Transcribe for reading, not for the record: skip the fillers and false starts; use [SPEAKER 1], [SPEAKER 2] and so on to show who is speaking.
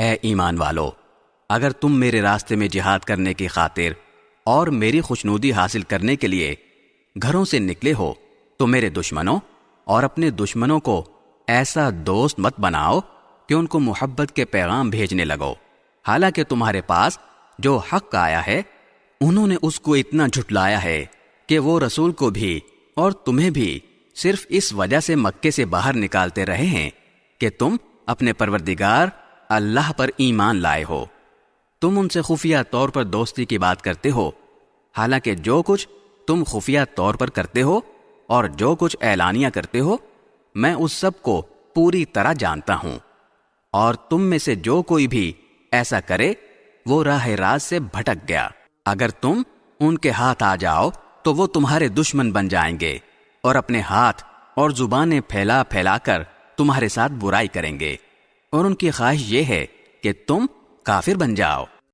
[SPEAKER 1] اے ایمان والو، اگر تم میرے راستے میں جہاد کرنے کی خاطر اور میری خوشنودی حاصل کرنے کے لیے گھروں سے نکلے ہو تو میرے دشمنوں اور اپنے دشمنوں کو ایسا دوست مت بناؤ کہ ان کو محبت کے پیغام بھیجنے لگو، حالانکہ تمہارے پاس جو حق آیا ہے انہوں نے اس کو اتنا جھٹلایا ہے کہ وہ رسول کو بھی اور تمہیں بھی صرف اس وجہ سے مکے سے باہر نکالتے رہے ہیں کہ تم اپنے پروردگار اللہ پر ایمان لائے ہو۔ تم ان سے خفیہ طور پر دوستی کی بات کرتے ہو، حالانکہ جو کچھ تم خفیہ طور پر کرتے ہو اور جو کچھ اعلانیہ کرتے ہو میں اس سب کو پوری طرح جانتا ہوں، اور تم میں سے جو کوئی بھی ایسا کرے وہ راہ راست سے بھٹک گیا۔ اگر تم ان کے ہاتھ آ جاؤ تو وہ تمہارے دشمن بن جائیں گے اور اپنے ہاتھ اور زبانیں پھیلا پھیلا کر تمہارے ساتھ برائی کریں گے، اور ان کی خواہش یہ ہے کہ تم کافر بن جاؤ۔